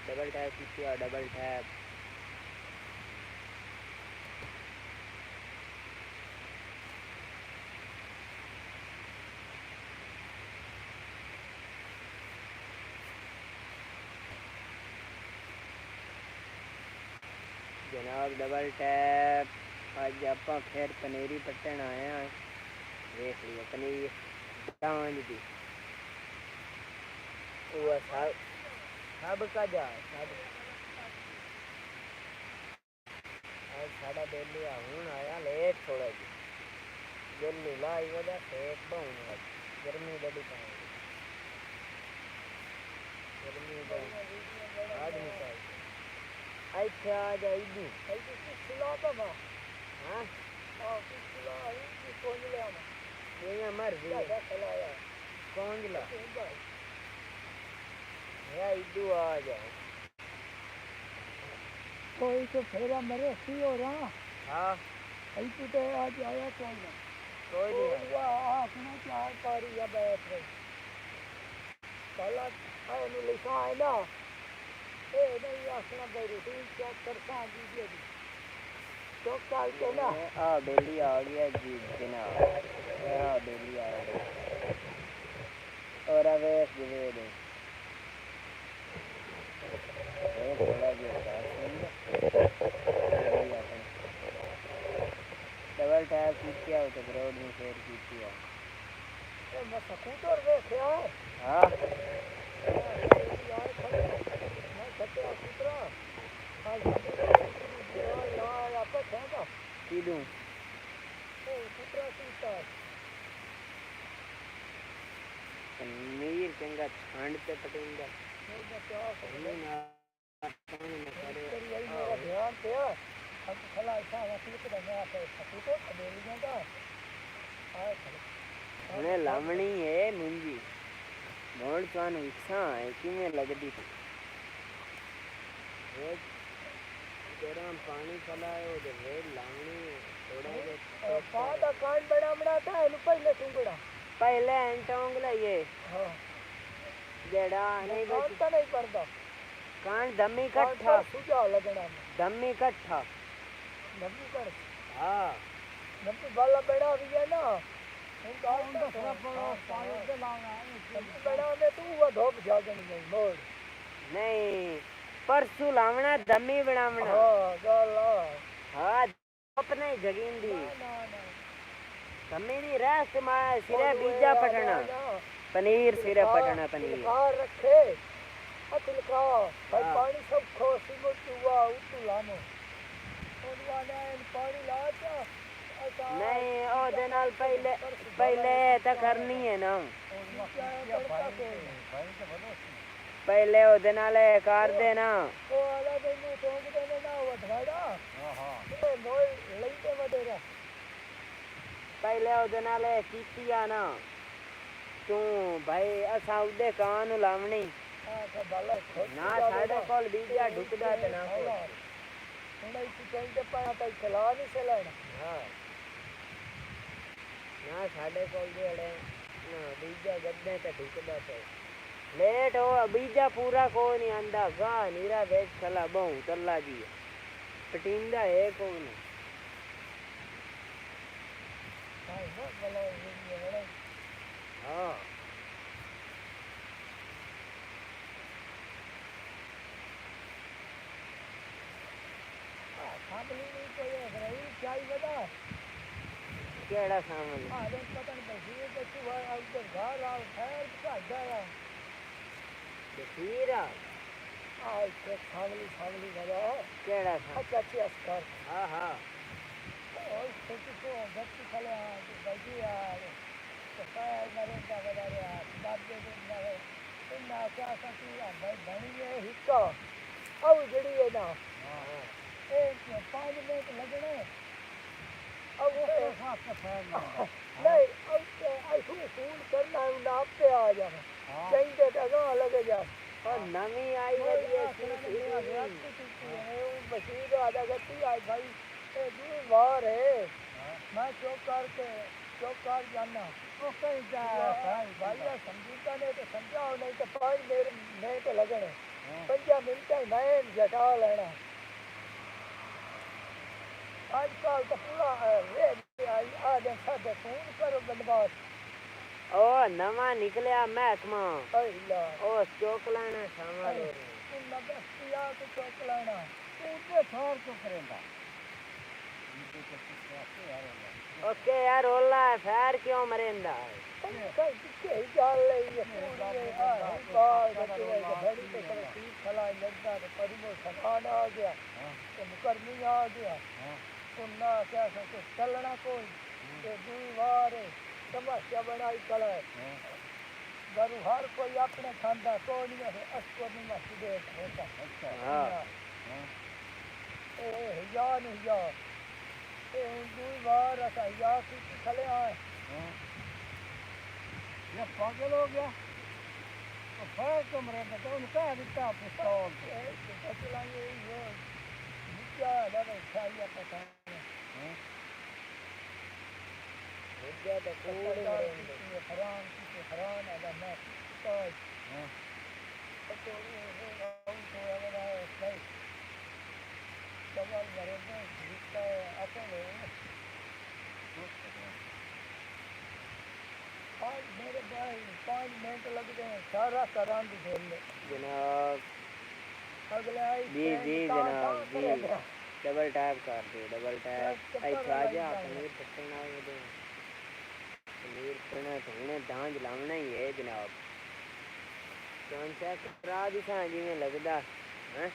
Double tap किया, double tap. जनाब double tap. अज आप फिर पनीरी पट्टन आए हैं। देख लिया पनीर डांज दी सब का जा सब साढ़ा डेली हूँ आया लेट थोड़ा जी जल्दी लाई वजह से बहुत गर्मी बड़ी पाएंगे गर्मी आज नहीं पाएगी अच्छा आ जाएगी खिला तो हाँ हाँ खिला कौन ले आना ये मर गई खिलाया कौन ला या इदू आ जाओ कोई तो फेरा मेरे सी हो रहा हाँ ऐसी तो आज आया कोई नहीं आपने क्या तारी या बैठ रही कल आने लिखा है ना ए नहीं आसना बैठी थी क्या करता दीजिए तो कल के ना हाँ बेली आ गया जी जनाब हाँ बेली आ गई और अवेश दिवे दे थोड़ा डबल टैप किया तो ग्राउंड में शेयर किया मैं स्कूटर देखा हाँ यार मैं खट्टे स्कूटर आज यार आपका क्या की दूं स्कूटर स्कूटर पनीर चंगा छांड पे पटेंगा ध्यान पे खला ऐसा हमें लावणी है मुंजी मोड़ चान विक्षा है कि में लगती थी रोज गरम पानी खलायो तो रेड लावणी थोड़ा पादा कान बड़ा बड़ा था पहले टुंगड़ा पहले एंटोंगला ये हाँ जेड़ा नहीं बनता नहीं पड़ता कान दमी कट्ठा सुजा लगना दमी कट्ठा दमी कर हाँ दमी वाला बड़ा भी है ना उनका सिर्फ पानी से लाना है बड़ा में तू वो धोप जागन नहीं मोड़ नहीं परसों लावना दमी बनावना हाँ गाला हाँ धोप नहीं जगिंदी दमी नहीं रात में सिरे बीजा पटना पनीर सिरे पटना पनीर रखे तिलका भाई पानी सब खोसी मुटुआ उतुलानो उनवाने पानी ला क्या नहीं ओदे नाल पहले पहले तो करनी है ना पहले ओदे नाल कर देना ओ वाला मैंने ठोक देने ना वठाड़ा हां ए मोय लेते वडेरा पहले ओदे नाल कीती आ ना तू भाई असा उदे कान लावनी ना साडे कोल बीजा ढुकदा ते ना को हुणे की चंदे पाया तई चला नहीं चलाना हां ना साडे कोल देड़े ना बीजा गद्दे ते ढुकदा ते लेट हो बीजा पूरा को नहीं आंदा गा नीरा बेच चला बहु तल्ला जी पटिंदा है कौन हां बहुत भला है हां सामने नहीं कोई है क्या ही बता केड़ा सामने हां अरे पता नहीं बसी तो तू इधर घर आ खैर का जाया देखीरा हां इसके सामने बड़ा केड़ा सा अच्छा अच्छा अस्कर हां हां और छोटी को गट्टी खले बजी यार तो काय मरे का बड़ा यार बात दे ना इन ना क्या सकी भाई बनी है हिस्सा अब जड़ी है ना हां एक 5 मिनट लगने अब वो साफ सफाई नहीं अब ऐसे फूल करना है ना आप पे आ जाना कहीं पे टगा लगे जा और नवी आई वाली है बशीर आधा गति आई भाई ए दूर बाहर है मैं चौक कर जाना वो कहीं जा भाई समझता नहीं तो समझाओ नहीं तो 5 मिनट लगने 5 मिनट मैं जटा लेना आजकल तो पूरा आधे साधे फोन करो बंदबाज ओ नवा निकलिया महकमा ओ चौक लाना सामान इन नगस्तिया तो चौक लाना ऊपर फार तो करेंगा ओके यार ओला फार क्यों मरेंदा के जाल ले ये बाल बड़ी तो कर ठीक खला लगता तो परिमो सखान आ गया तो मुकरमी आ गया कुन्ना क्या सोचे चलना कोई ये दीवार समस्या बनाई कला गरु हर कोई अपने खांदा कोई नहीं है अस्को नहीं मत देख होता हां ए या नहीं या ए दीवार ऐसा या की खले आए ये पागल हो गया तो फायर कमरे में तो उनका दिखता पिस्तौल तो चलाएंगे ये क्या लगा चाहिए पता है मुझे तो पूरे ये हरान अगर मैं तो तो अगर है सवाल मरेंगे जिसका असल है आज मेरे भाई 5 मिनट लगते हैं सारा करान खेलने जनाब अगले आई जी जनाब जी डबल टैप कर दो डबल टैप आई राजा पनीर पकड़ना है दे पनीर पकड़ना तो दांज लावना ही है जनाब कौन सा करा दिखा जी में लगदा हैं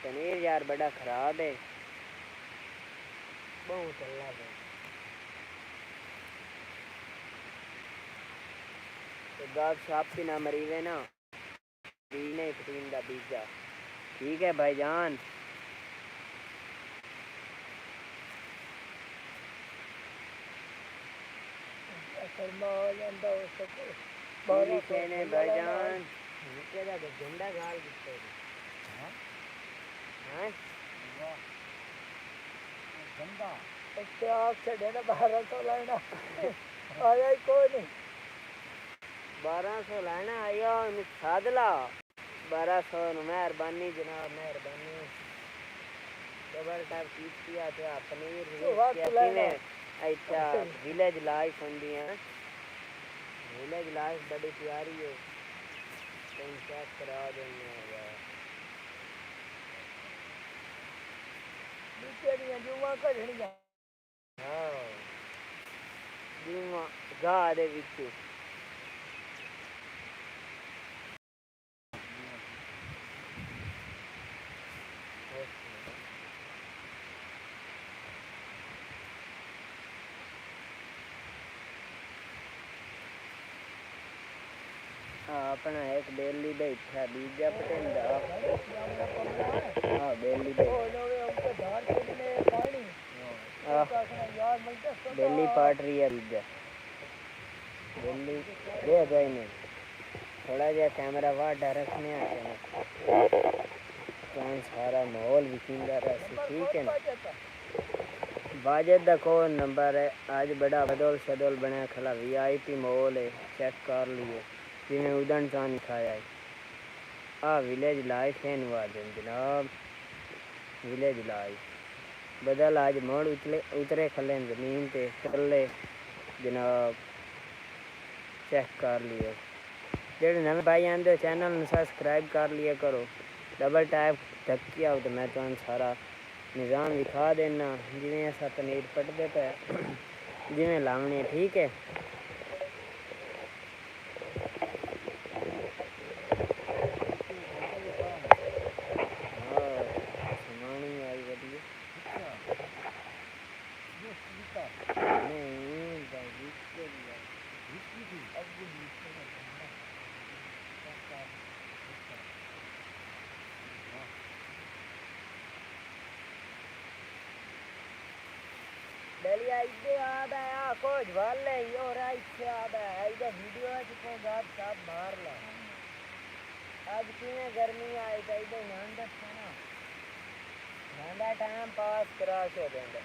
पनीर यार बड़ा खराब है बहुत अल्लाह है तो गाग साहब की ना मरीवे ना बीने पटीन दा बीजा ठीक है भाईजान पूरी कहने भाईजान निकलेगा तो झंडा गाल दिखते हैं झंडा इससे आपसे देना 1200 लेना आया ही कोई नहीं 1200 लेना आया सादला 1200 मेहरबानी जनाब मेहरबानी डबल टैप किया था पनीर में अच्छा विलेज लाइफ होंदी है विलेज लाइफ बड़ी प्यारी है तुम चेक करा देंगे यार तेरियां जुमा कढ़नियां हां जुमा गा दे विच अपना एक बेली बैठा बीजा पटेंदा हाँ बेली बेली पाट रही है बीजा बेली दे गए नहीं थोड़ा जा कैमरा वाड़ा रखने आते हैं सारा माहौल विकिंदा रहा ठीक है ना बाजेद दा कौन नंबर है आज बड़ा बदौल शदौल बना खला वीआईपी माहौल है चेक कर लिए जिन्हें उदन चांद खाया है विलेज लाइफ है नवाजन जनाब विलेज लाइफ बदल आज मोड़ उतरे खले ज़मीन पे चले जनाब चेक कर लिए जेडे नवे भाई आंदे चैनल में सब्सक्राइब कर लिया करो डबल टैप धक्की आओ तो मैं तुम्हें सारा निज़ाम दिखा देना जिमें ऐसा पनीर पटते पे जिमें लावनी है ठीक है डलिया इधे आदा या कुछ वाले यो राइट से आदा है इधर वीडियो है कि कोई गात साफ मार ला आज किने गर्मी आई तो इधर नंदा था ना नंदा टाइम पास करा के देंगे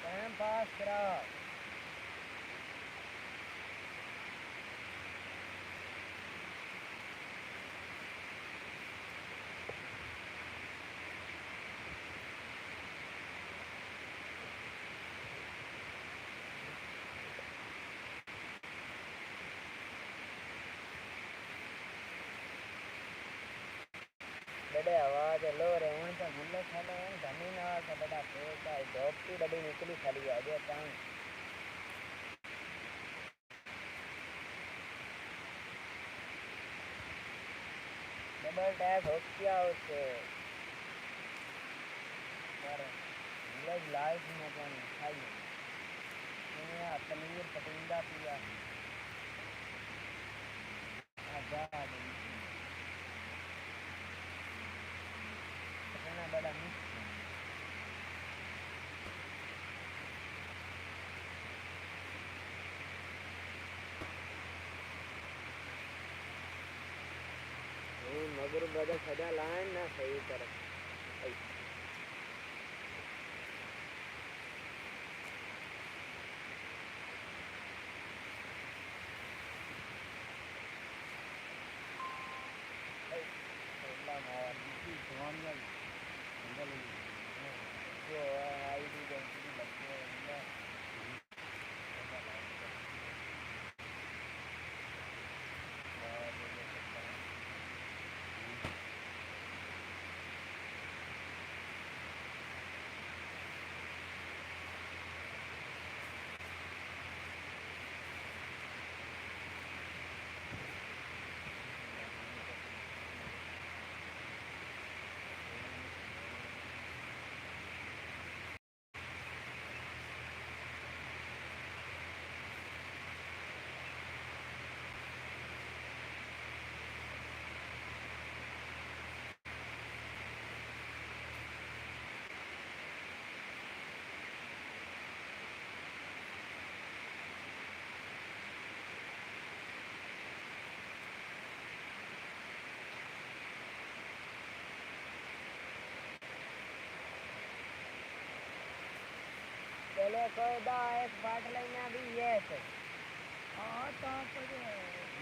टाइम पास करा बड़े आवाज लो रे उन का गुल्ले खाने हैं जमीन आ का बड़ा पेट का डॉक्टी बड़ी निकली खाली आ गया टाइम डबल टैप हो गया उसे यार विलेज लाइफ में कौन खाई ये पनीर पटिंदा पिया आजाद बड़ा मिक्स मगर बड़ा सजा लाइन ना सही तरह चले कोई दा एक बाट लेना भी ये है हां तो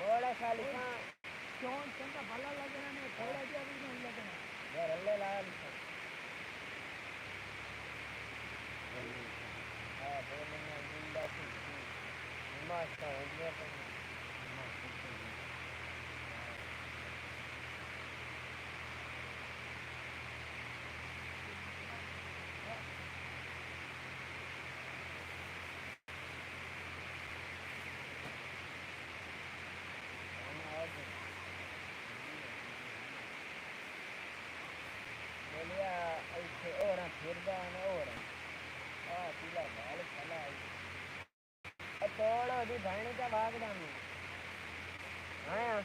मोड़ा साली का क्यों चंदा भला लगना ने थोड़ा जा भी नहीं लगना यार अल्ले लाल हां बोलना जिंदा थी मस्त हो गया तो थोड़ा दी भाई का भाग डालू आया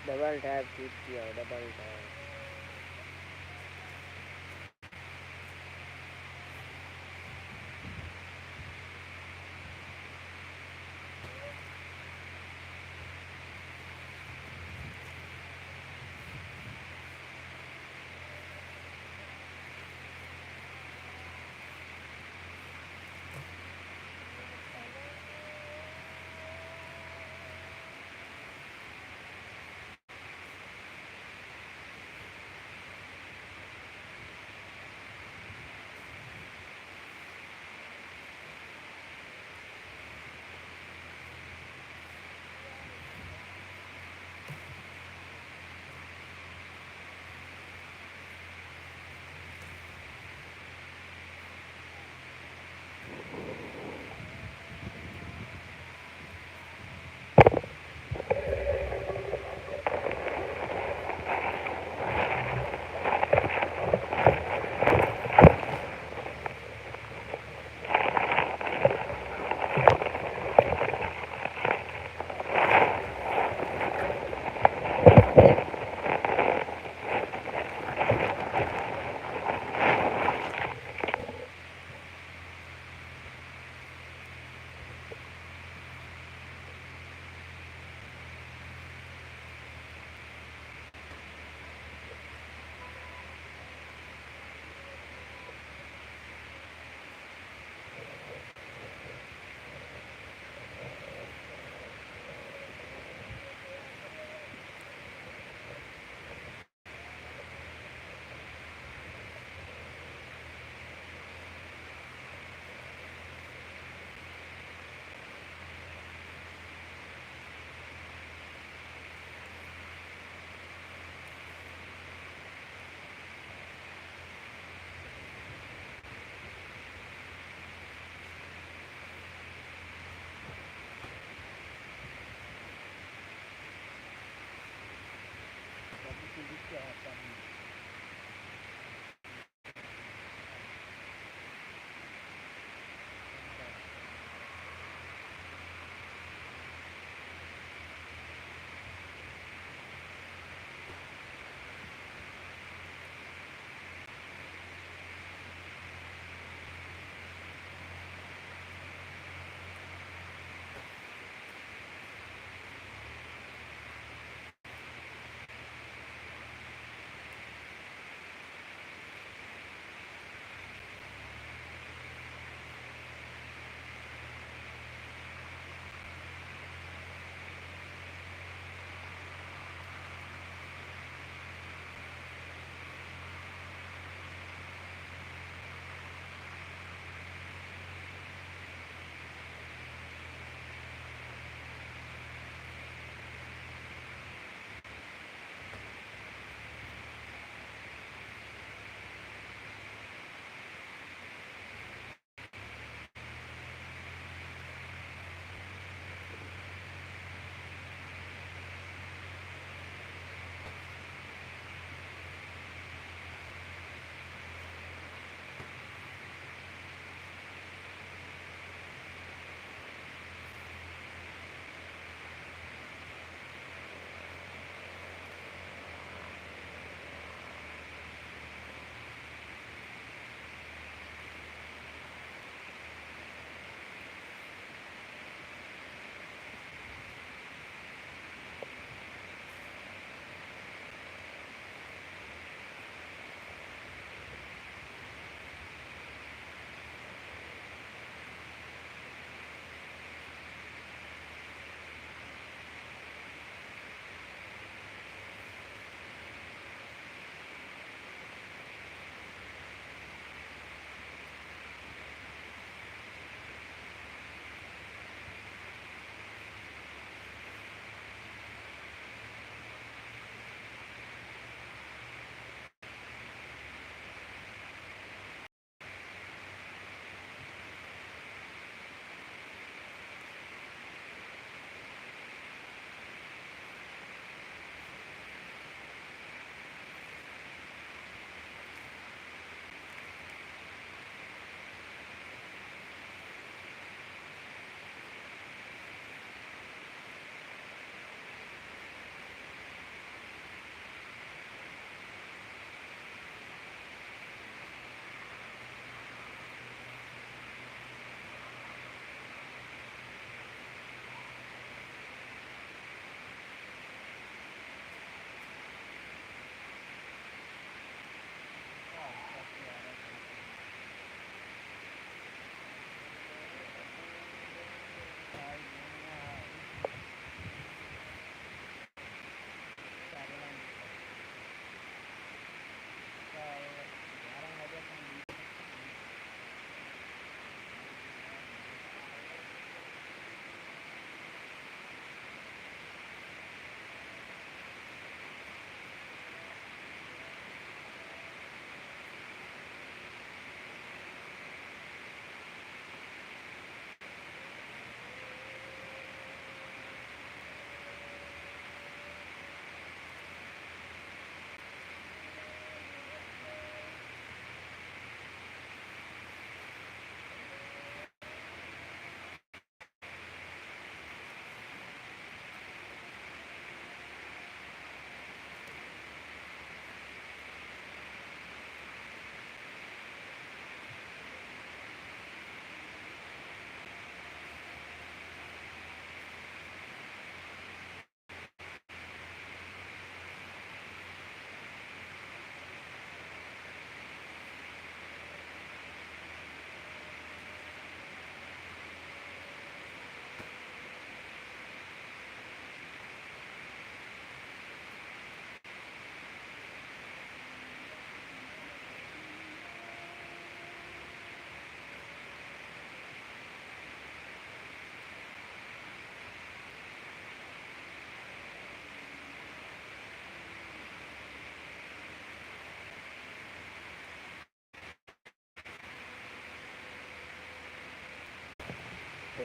डबल टैप किया डबल टैप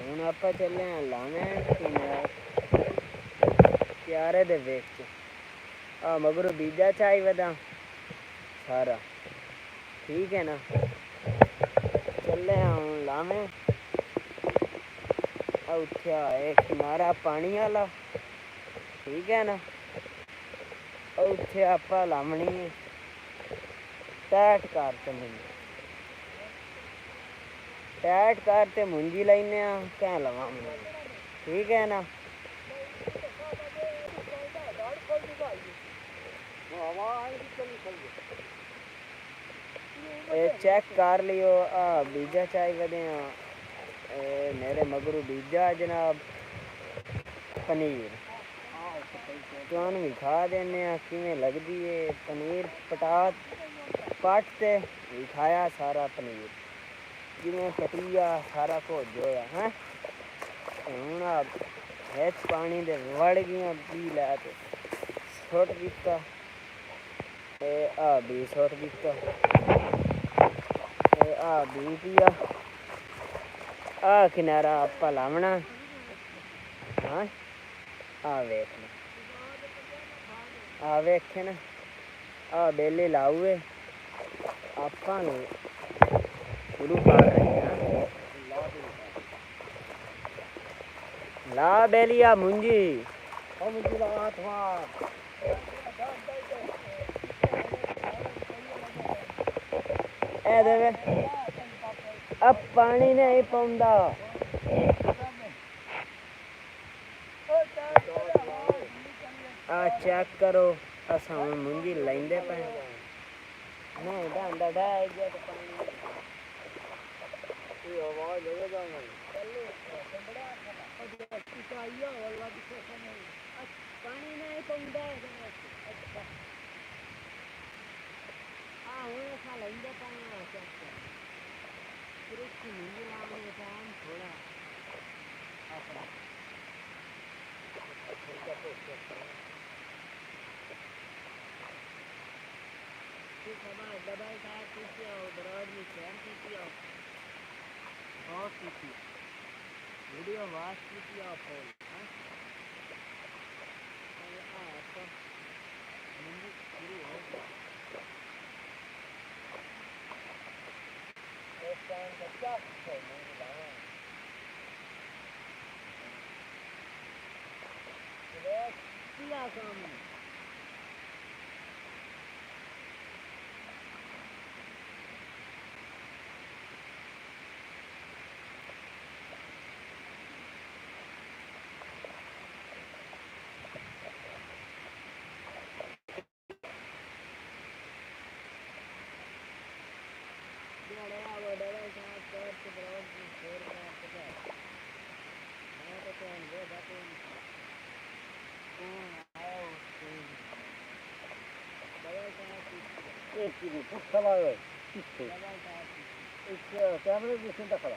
ਹੁਣ ਆਪਾਂ ਚੱਲੇ ਆ ਲਾਵੇਂ ਕਿਆਰੇ ਦੇ ਵਿੱਚ ਆ ਮਗਰੋਂ ਬੀਜਾ ਚਾਈ ਵਦਾ ਸਾਰਾ ठीक है ना। ਚੱਲੇ ਆ ਹੁਣ ਲਾਵੇਂ ਆ ਉੱਠਿਆ ਇਹ ਕਿਨਾਰਾ ਪਾਣੀ ਵਾਲਾ ठीक है ना। ਉੱਥੇ ਆਪਾਂ ਲਾਵਣੀ ਹੈ ਟੈਟ करते मुंजी लेने क्या लवा ठीक है ना। चेक कर लियो बीजा चाय वदे मेरे मगरू बीजा जनाब पनीर तुहानू भी खा देने किवें लगदी है पनीर पट ते भी खाया सारा पनीर जिमें कटिया सारा कुछ होया है हूँ हिच पानी दे वड़ गया पी लै ते सुट दिता आ भी सुट दिता आ भी पिया आ किनारा आपा लावना हाँ आ वेखना आ वेखे ना आ बेले लाऊए आपा शुरू कर रहे हैं ला बेलिया मुंजी ला देवे अब पानी नहीं पौंदा आ चेक करो असा मुंजी लेंदे पे नहीं डांडा डाय गया तो पानी आवाज लगेगा पानी नहीं पौंदा अच्छा हाँ हूँ ऐसा लेंदे पानी फिर उसकी मुंजी लाने का टाइम थोड़ा अपना डबल टायर पीछे आओ बराबर में चैन पीछे आओ बहुत पीछे वीडियो वाच पीछे आओ फोन शुरू हो एक टाइम बच्चा किया काम कैमरे की चिंता करा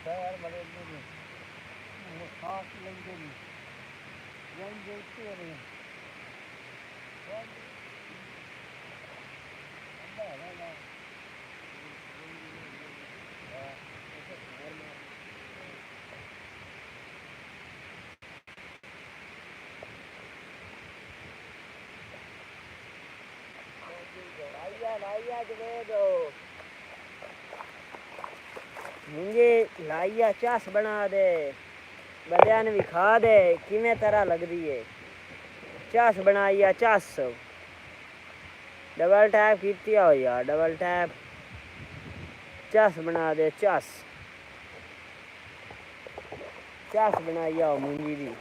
यार बड़े खास लेंगे देखते रहे मुझे लाइया चास बना दे बंदियां ने विखा दे किवें तरह लगदी है। चस बनाई आ चस डबल टैप कीती हो यार डबल टैप चस बना दे चस चस बनाई आओ मुंजी दी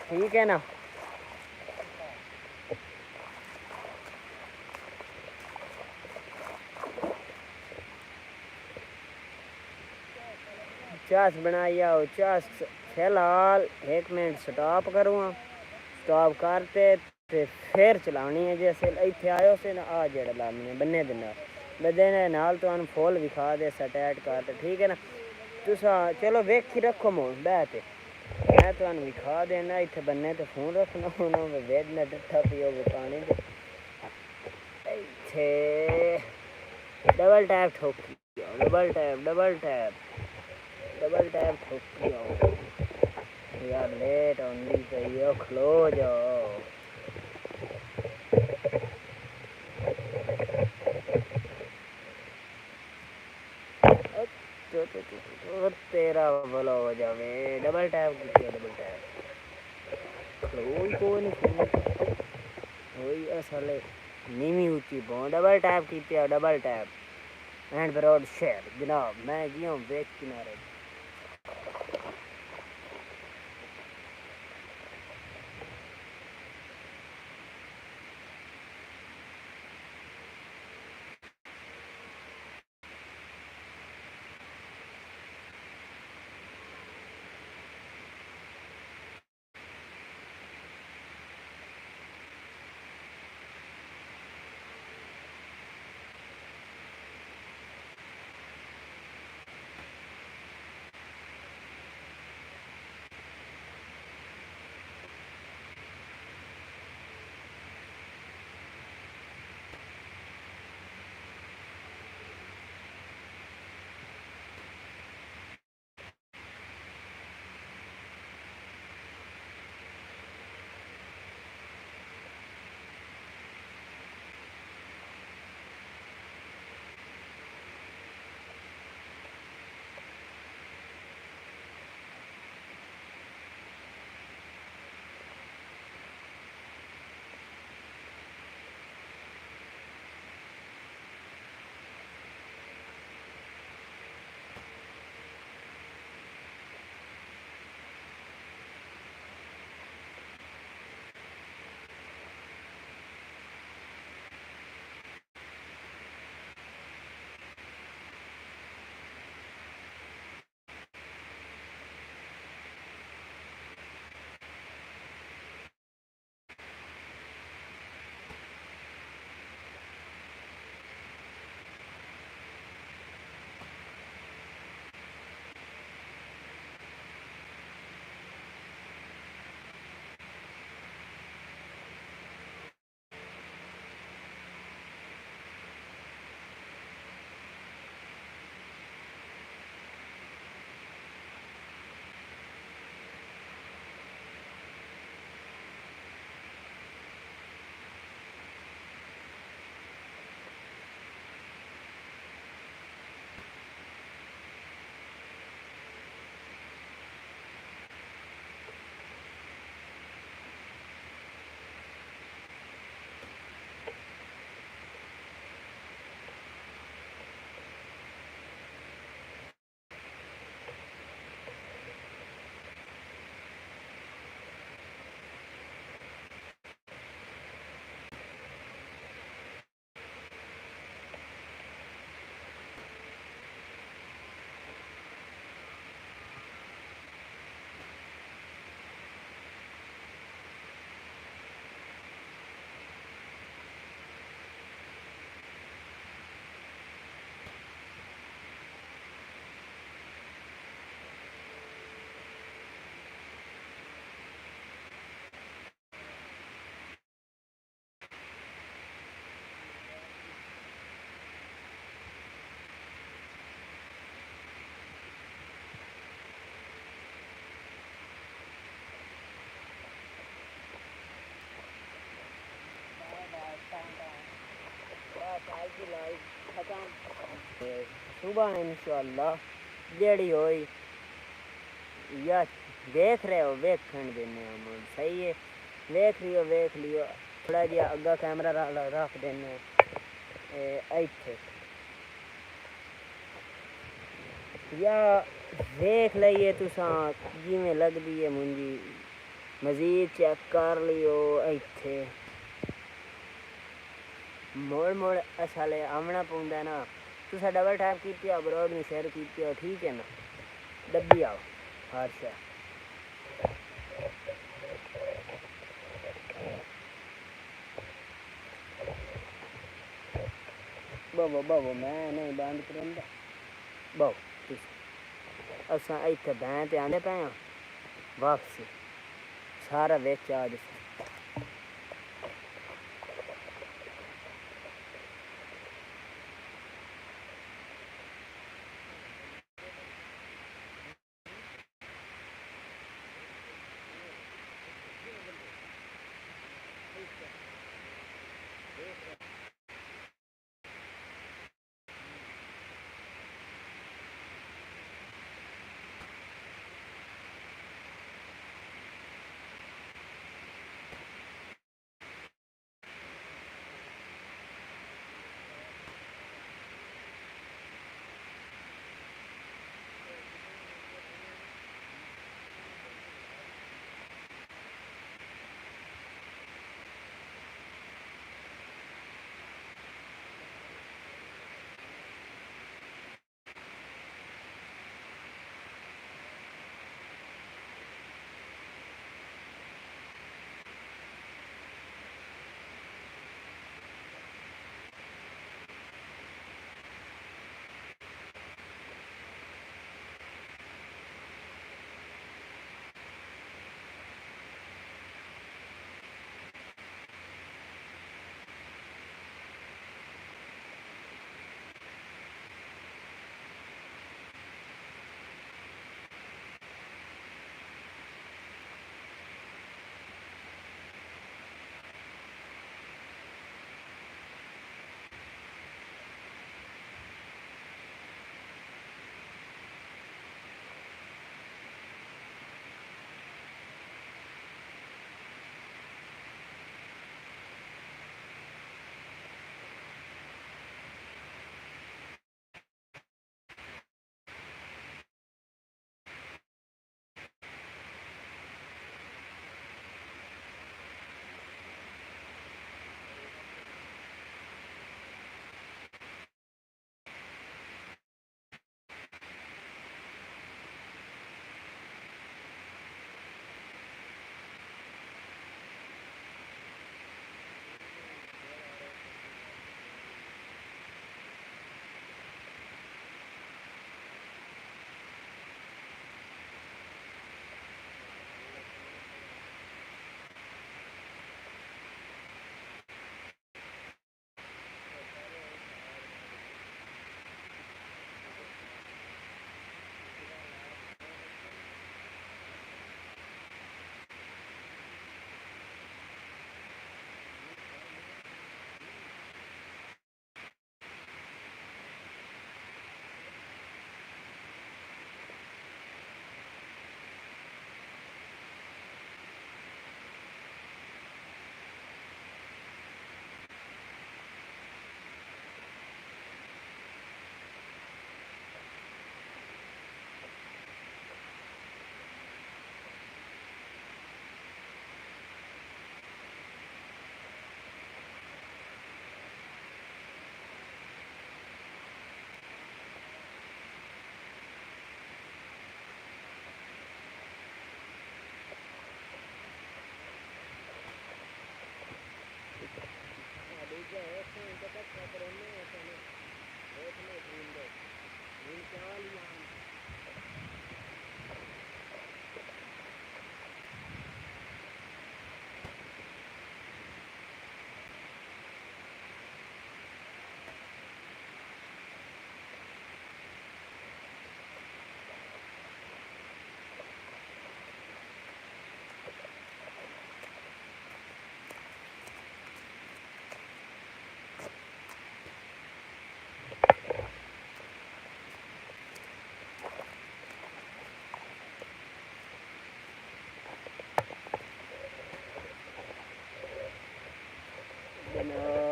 ठीक है ना। चस बनाई आओ चस फिलहाल 1 मिनट स्टॉप करूँगा स्टॉप करते ते फिर चलानी है जैसे इतने आयो से ना आ जेड़ा लानी है बन्ने देना बदे नाल तो फुल विखा दे सटैट करते ठीक है ना। तुसा चलो वेखी रखो मोन बैठे मैं तो विखा देना इतने बन्ने तो फोन रखना होना वेदना डट्ठा पियो पानी दे इतने डबल टैप ठोकी double tap double tap double tap ठोकी यार लेट आंदी पई है खलो जाओ तेरा भला हो जावे डबल टैप की डबल टैप खलो को नहीं वही असले नीवी ऊंची बहुत डबल टैप की double tap and broad share जनाब मैं गया हूँ बेच किनारे। सुबह इंशाअल्लाह जेड़ी होई या देख रहे हो, वेखण देने हम सही है, वेख लियो थोड़ा जिहा अग्गा कैमरा रख देने इत्थे या देख लइए तुसां जिमें लगदी है मुंजी मजीद चेक कर लियो। इत्थे मोड़ असले आमना पौंदा ना, तुसा डबल टैप कीती अब्रॉड में शेयर कीती, ठीक है ना, दब्बी आओ हर शे बवो मैं नहीं बंद करंदा बवो असां इत्थे भैं ते आने पे हाँ वापसी सारा बिच आ जस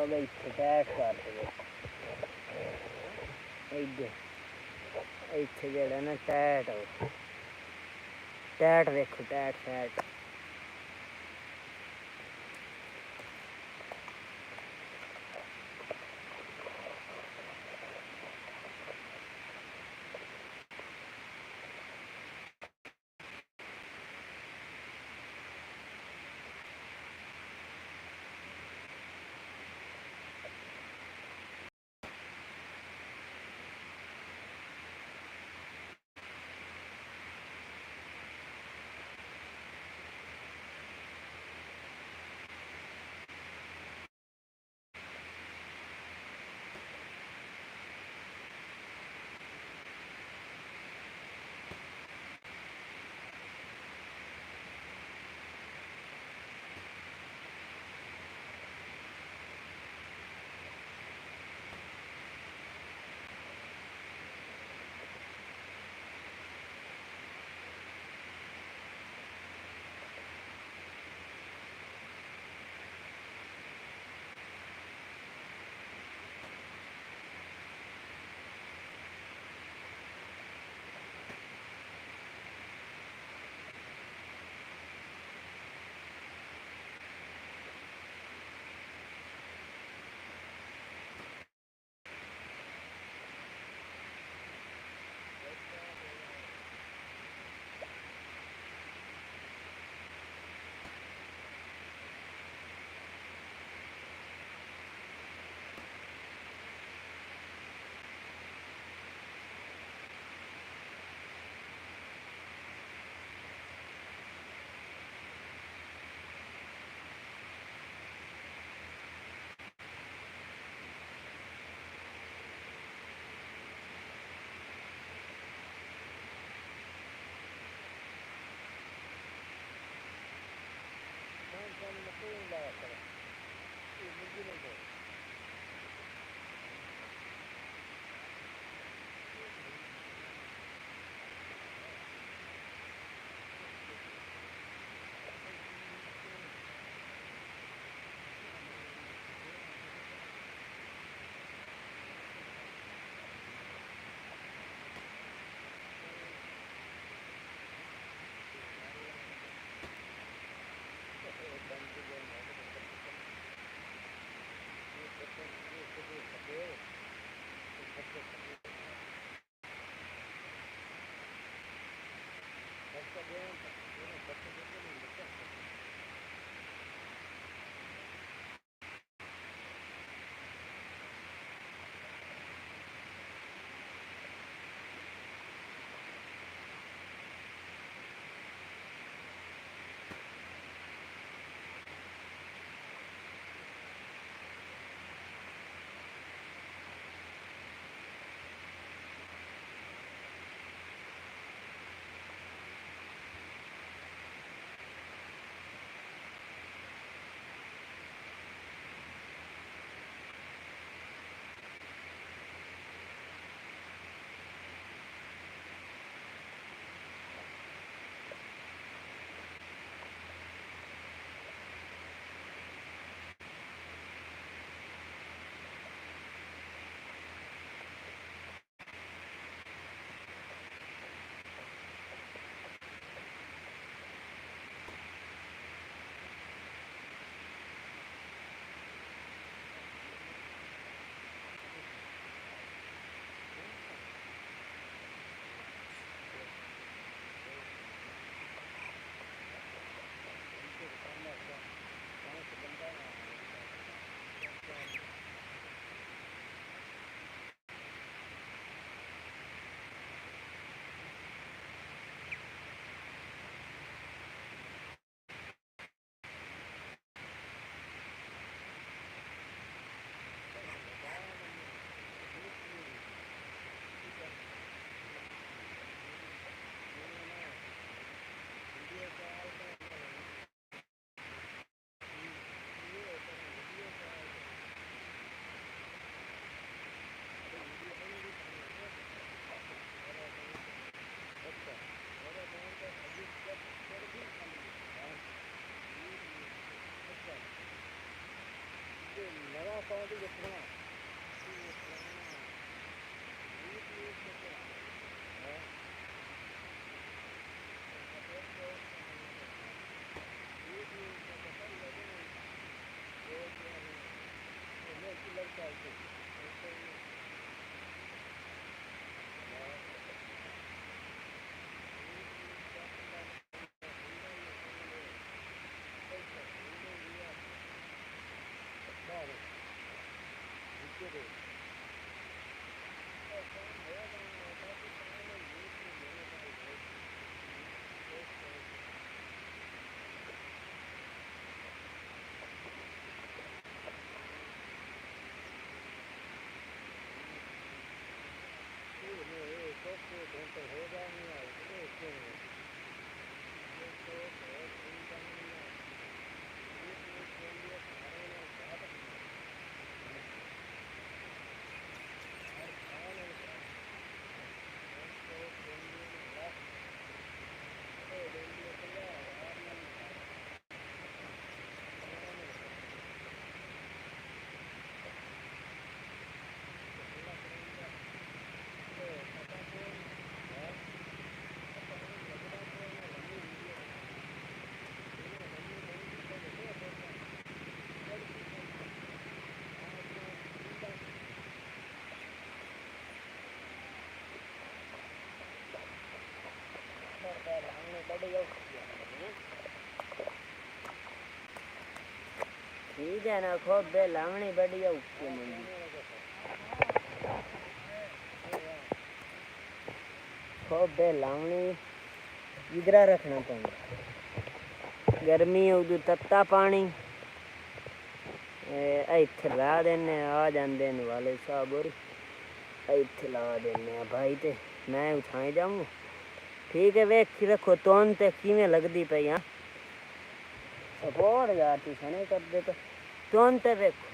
गई टैट कर दे इत्थे जेड़ा ना टैट टैट देखो टैट टैट ठीक है ना, खूब बे लावणी बढ़िया उगती मंदी, खूब बे लावणी इधरा रखना पड़ेगा। गर्मी उदू तत्ता पानी इत्थे ला देने, आ जाते वाले साहब और इत्थे ला देने भाई, ते मैं उठाए जाऊँ। ठीक है, वेख रखो तोन ते किमें लगती पई। हाँ सपोर्ट यार तू सने कर दे तो तोन ते वेखो।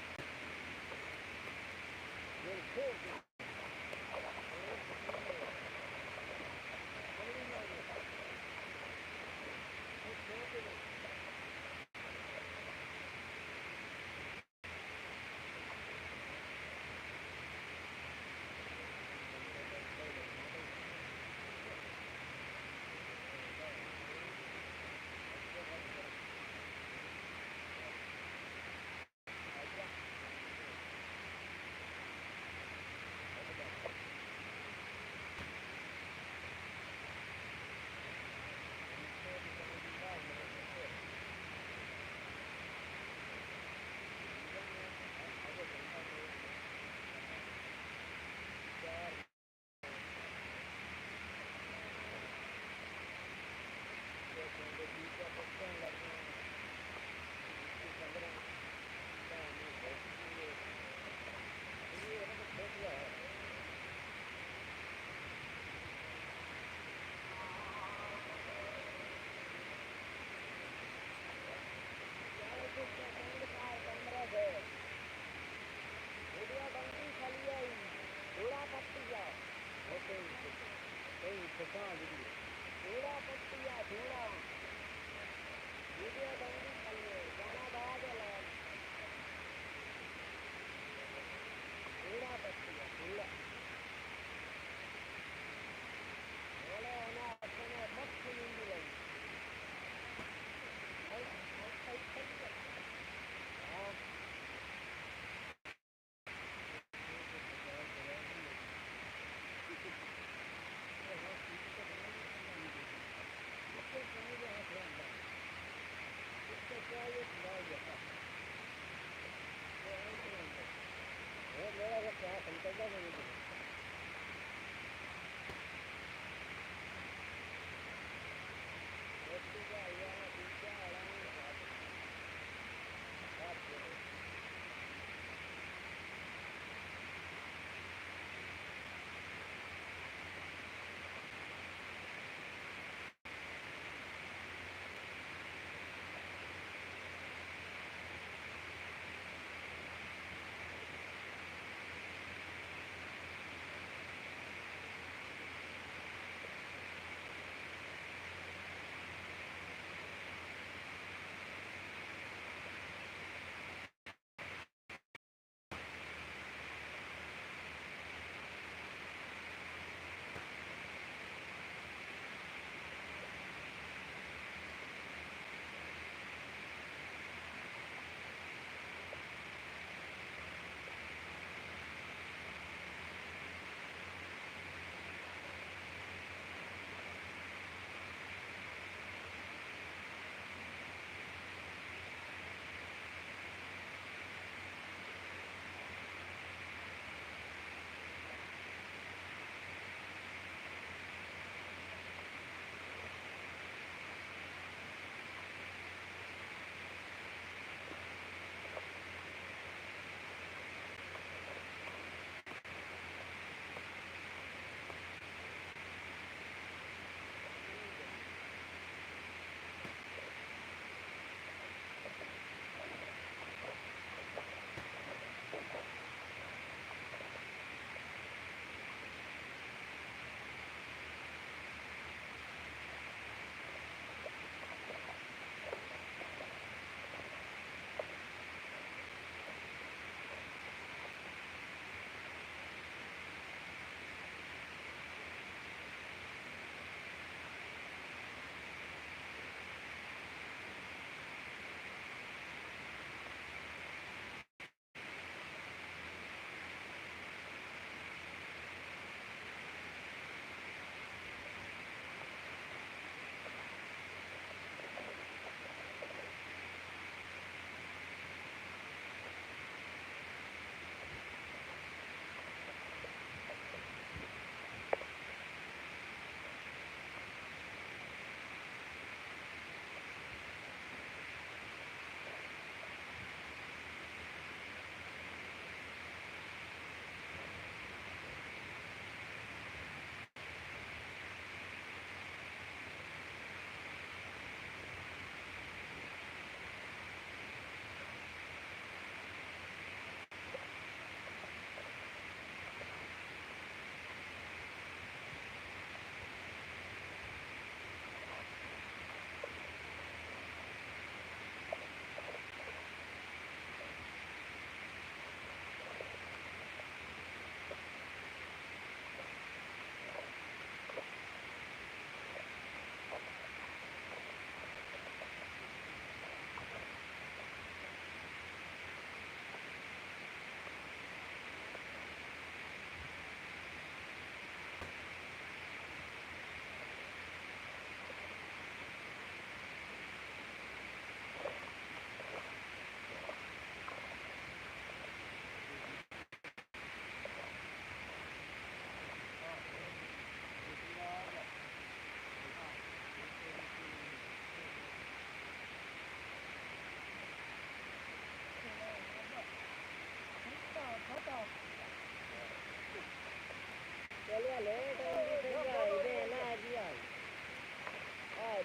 लेट होंगी तो जाए दे ना दिया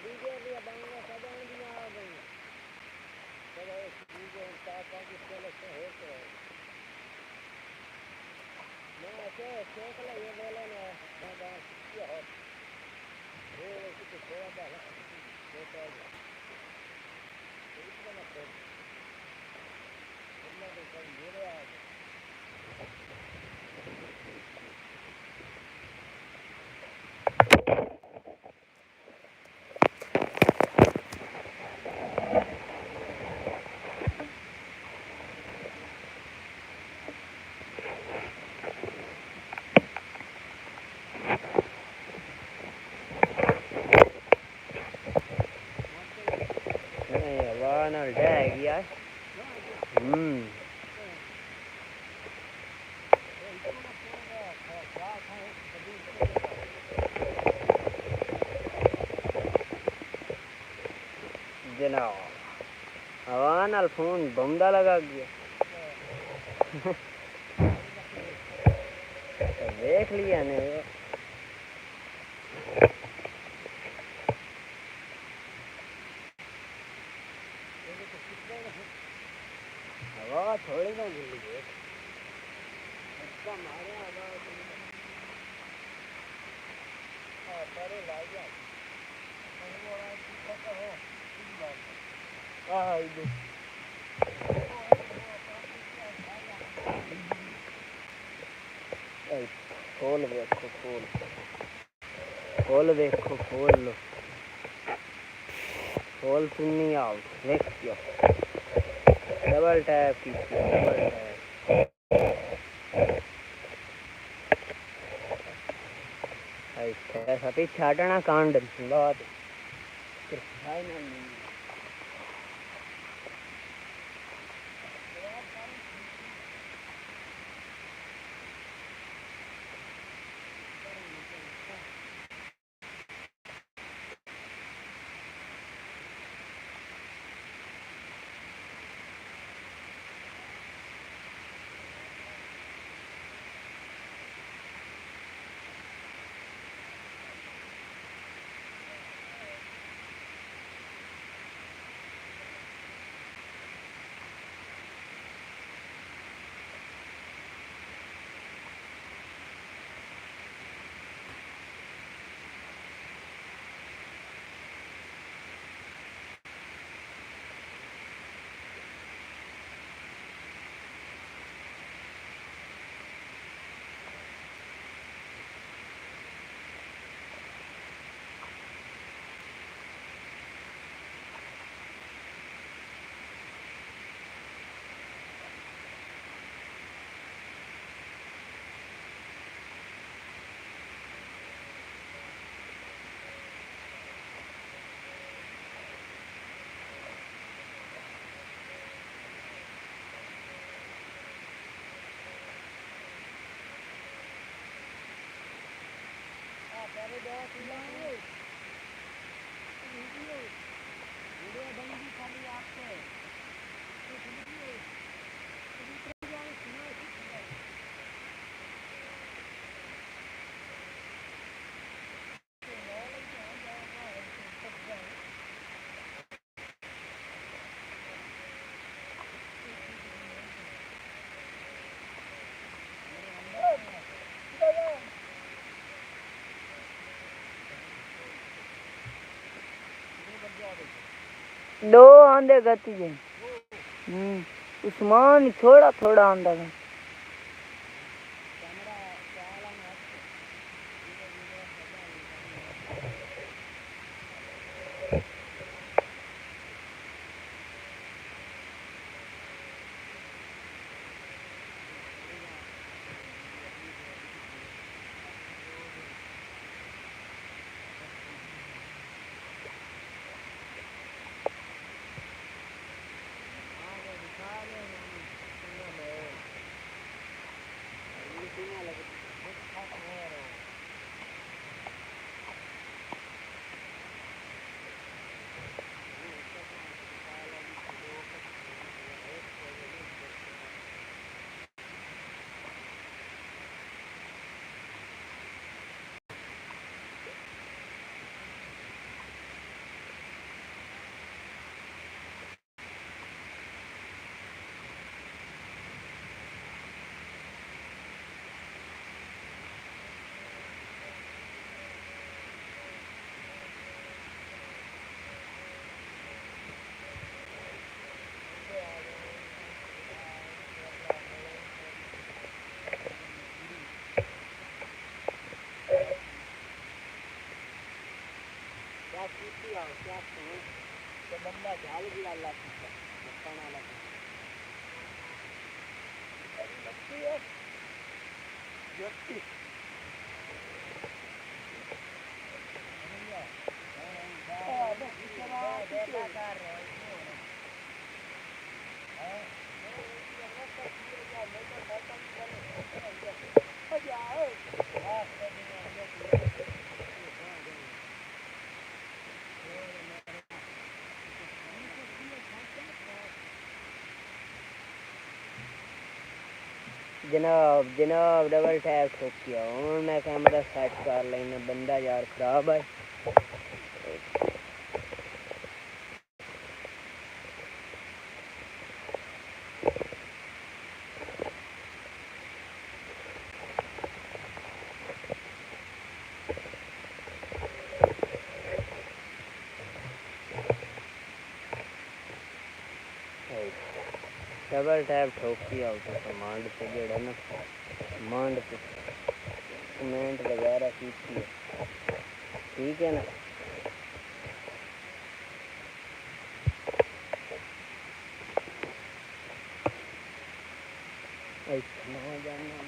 डीजे भी बंगा सजान दिया आ गई चलो डीजे पापा की चलो से हो तो मैं चेक ला ये बोले ना दादा ये हो वो कुछ थोड़ा बाला होता है इतना मत इतना तो कर मेरे आ वाह ना डैग यार जनाब हवा नाल फोन बमदा लगा गया देख लिया ने हवा थोड़ी ना गिर गई मारे हवा परे ला गया खोल देखो खोल लो खोल सुननी आओ देखियो डबल टैप कीजिए डबल टैप ऐसा पीछे हटना कांड बात दो आंदे गति जे उस्मान थोड़ा थोड़ा आंदा है ठोकी आओ क्या तो बंदा झाल गिरा लाती है मकाना लगा लगती है व्यक्ति जनाब जनाब डबल टैप ठोकिया हूँ मैं कैमरा सेट कर लेना बंदा यार खराब है डबल टैप ठोकी आओ तो कमांड पे जेड़ा ना कमांड पे कमेंट वगैरह कीती है ठीक है ना ना जाना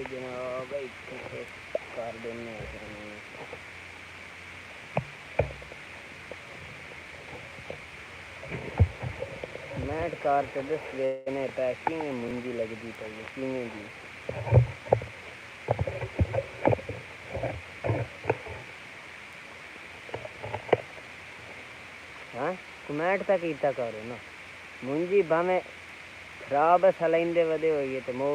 जनाब कर देने कार से दस देने पैकिंग में मुंजी लगती पई किवें दी हाँ कमेंट तक कीता करो ना मुंजी भावें खराब सलाइंदे वदे होइए तो मो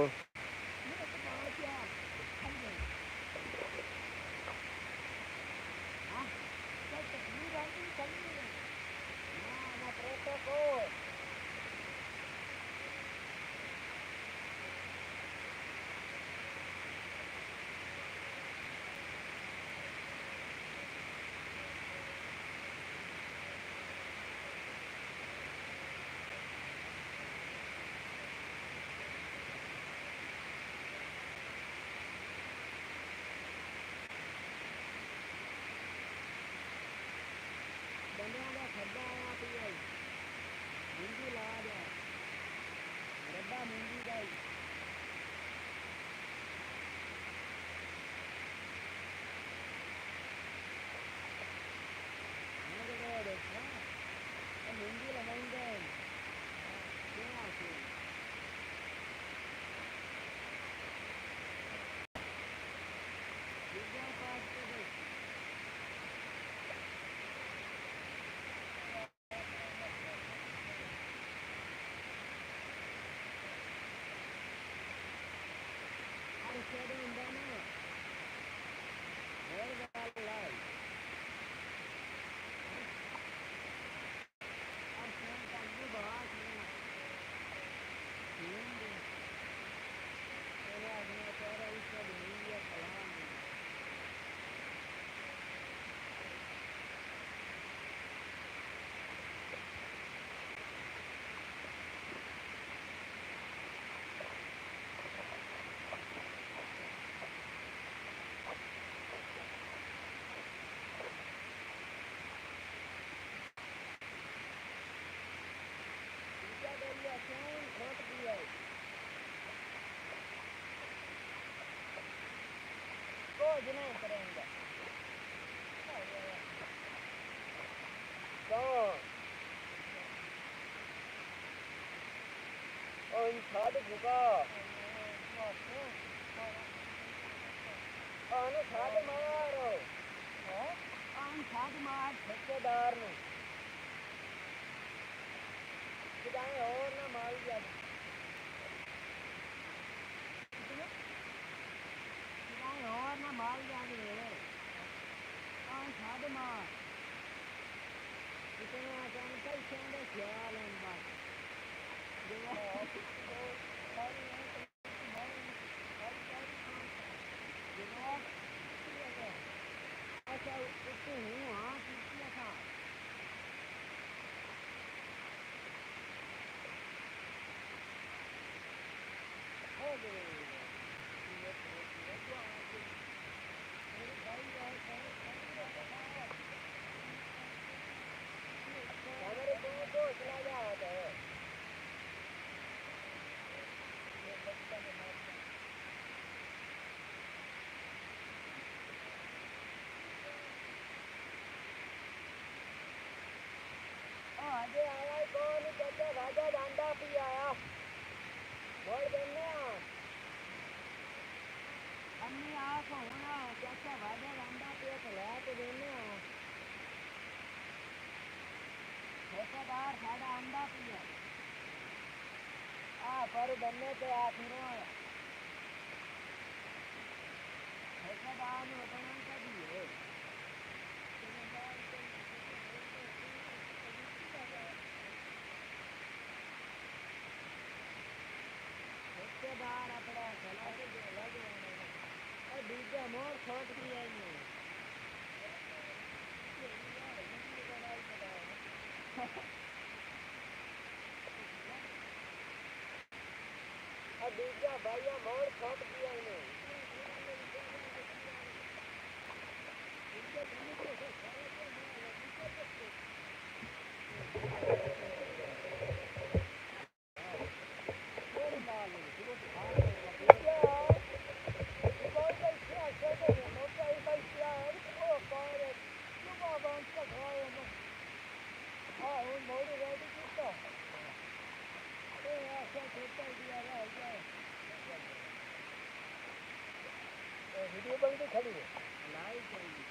वीडियो बंद खड़ी है लाइव चल रही।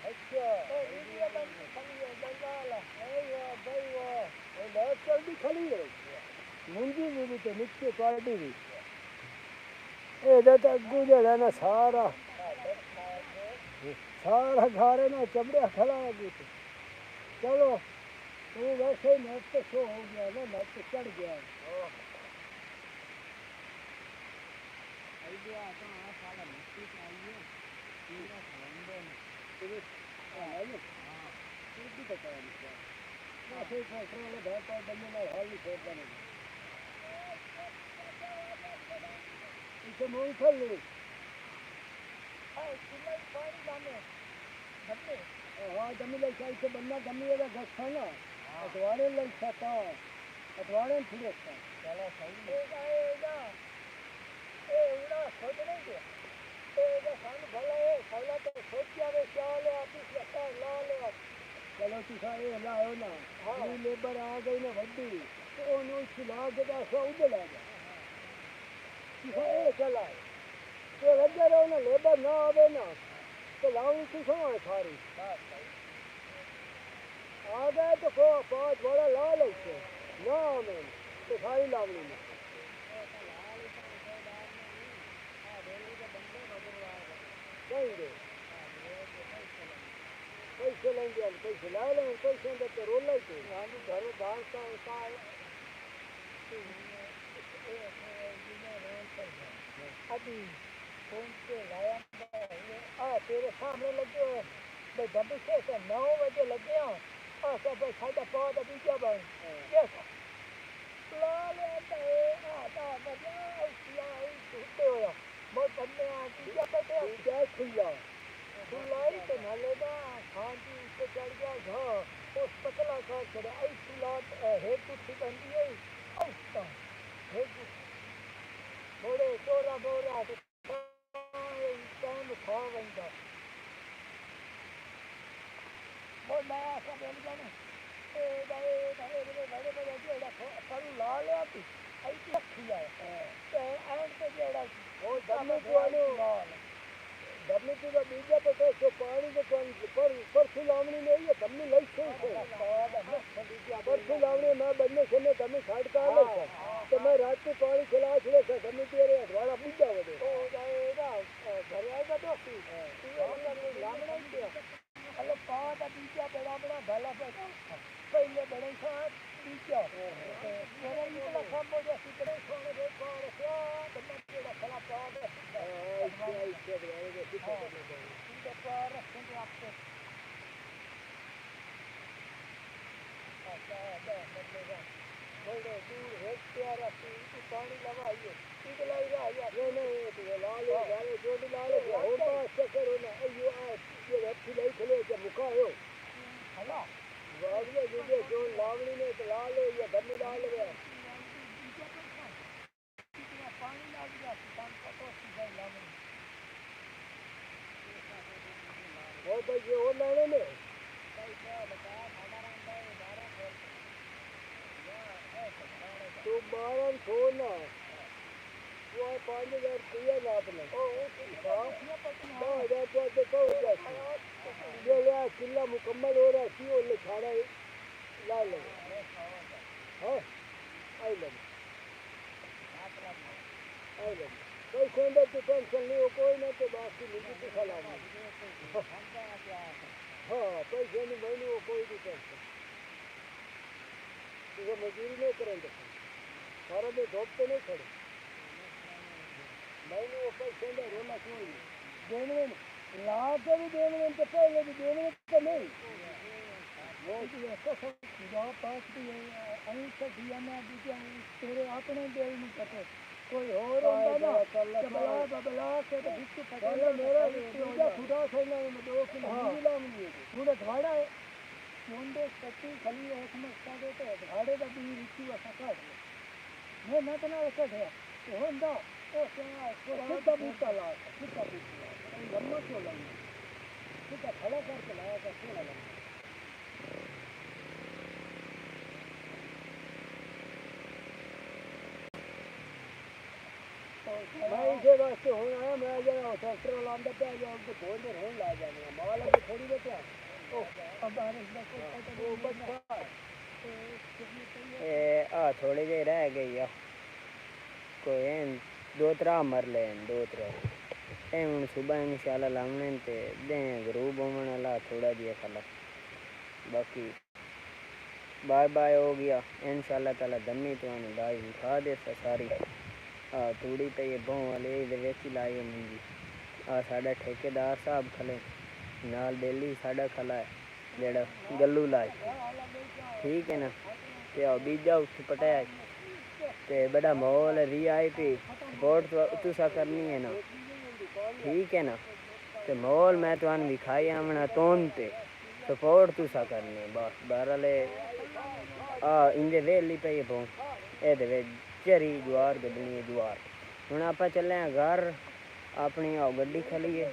अच्छा वीडियो बंद खड़ी है बंगाल है भाई वो लाइव चल भी खड़ी है मुंजी भी तो नीचे क्वालिटी भी इधर तक गुजरा ना सारा घारे ना चमड़िया खड़ा है गीत चलो वो वैसे ही नेट पे शो हो गया ना नेट पे चढ़ गया आइडिया आता है साला मिट्टी चाहिए पूरा खंडे में तो हां ये भी पता है इसका ना से ट्रैक्टर वाले घर पर बनने ना हाल ही छोड़ देने इसे मूंगफली हां सिलाई पानी जाने गन्ने हां जमी ले चाहिए से बनना गन्ने वाला घर था ना अटवाड़े लग सकता अटवाड़े फिरे था चलो सही है ए उड़ा सोच नहीं के ए जो सान भला है भला तो सोच क्या वे चाले ऑफिस लगता है ला ले चलो तुसा ये लाओ ना हां लेबर आ गई ना वड्डी तो ओनु खिला के सो उधर आ गया तुसा ए चला तो लगे रहो ना लेबर ना आवे ना तो लाऊं तुसा है सारी आ गए तो को पांच बड़ा ला ले ना में तो सारी लावनी में देंगे पैसे लेंगे पैसे ला लेंगे पैसे अंदर तो रोल लेते हम घर बाहर का होता है अभी फोन पे लाया तेरे सामने लगे भाई जब से 9 बजे लगे सब साढ़े 5 अभी क्या बन यस ला लेता है आता बजा सुनते हो बहुत बनने आती क्या पता क्या खुला खुलाई तो न लेना खांची ऊपर चढ़ गया घा उस पतला का चढ़ा आई खुलात है कुछ बंदी है औस्ता है थोड़े चोरा बोरा तो टाइम खा बंदा वो नया सा बन गया ना ए बड़े जेड़ा करू ला ले आती आई रखी है एंड पे जेड़ा वो दम वालो दम की तो बीजा पे तो पानी के पर सुलावनी नहीं है दम लई से पर सुलावनी मैं बनने से मैं दम छाड़ का ले तो मैं रात को पानी खिला छले से दम तेरे अठवाड़ा बीजा वदे ओ जाएगा घर आएगा तो तू लामना ही दिया अरे पांच बीजा बड़ा भला पहले बड़े साथ बीजा मेरा इतना काम हो गया कितने सोने रे कौन क्या बन्ना तेरा भला पाद ऐसे बड़े कितना इनका पार रखेंगे आपको अच्छा मतलब बड़े दूर है प्यारा तू पानी लगाइए ठीक लगाइए यार नहीं तो लाल जोड़ी लाल हो पास चक्कर होना अयो ये रखी नहीं खले के मुका हो हला वावले जुगे जो लावणी ने तो लाल या धनी लाल है पानी लाग गया काम पतो सीधा लावणी वो भाई ये और लाने में पैसा बता साधारण भाई 12 तो 12 छोड़ना वो 5000 दिया ना आपने ओ 10,000 तो हो जाए ये ले किला मुकम्मल हो रहा है क्यों ले छाड़ा ला ले हां आई ले कोई सेंडर तो टेंशन नहीं हो कोई ना तो बाकी मुझे तो सलाम हां पैसे नहीं मैंने वो कोई भी टेंशन ये मजदूरी नहीं करेंगे सारा में धोप पे नहीं खड़े मैंने वो पैसे नहीं रोना क्यों देने ला के भी देने तो पहले भी देने तो नहीं वो ऐसा सब खुदा पास भी अहीं से दिया ना दिया तेरे अपने दिल नहीं पता कोई और होता ना बबला के तो बिस्कुट पकड़ मेरा पूजा खुदा से ना मैं 2 किलो मिला मुझे पूरा घाड़ा है मुंडे कच्ची खली है समझ दे तो घाड़े का भी रीति वा सका मैं ना तो ना रखा है तो होंदा ओ क्या सीधा बूटा ला लम्बा क्यों लगा सीधा खड़ा करके लाया था क्यों लगा तो मैं इसे वास्ते होना है मैं जरा ट्रैक्टर लांदा पे जा उनको बोल दे होन ला जाने माल अभी थोड़ी देते हैं ओ अब बारिश का वो बच्चा ए आ थोड़ी देर रह गई है कोई दो त्रा मर ले दो त्रा ए हुन सुबह इंशाल्लाह लाने ते दे ग्रुप होने वाला थोड़ा जिया खला बाकी बाय बाय हो गया इंशाल्लाह ताला दमी तो लाइव दिखा दे सारी तूड़ी पे ये बहु वाले वेची लाई मंगी साडा ठेकेदार साहब खले नाल बेली साडा खला है जेड़ा गल्लू लाई ठीक है ना ते बीजा उठ पटाया ते बड़ा माहौल वीआईपी सपोर्ट तुसा करनी है ना ठीक है ना ते माहौल मैं तुहानू दिखाई आमना तोन ते सपोर्ट तुसा करनी है बस बहरहाल इंदे वेली पे बहु ए चरी ज्वार गड्ढनी है ज्वार हुण आपां चले हैं घर अपनी आओ गड्डी खलीए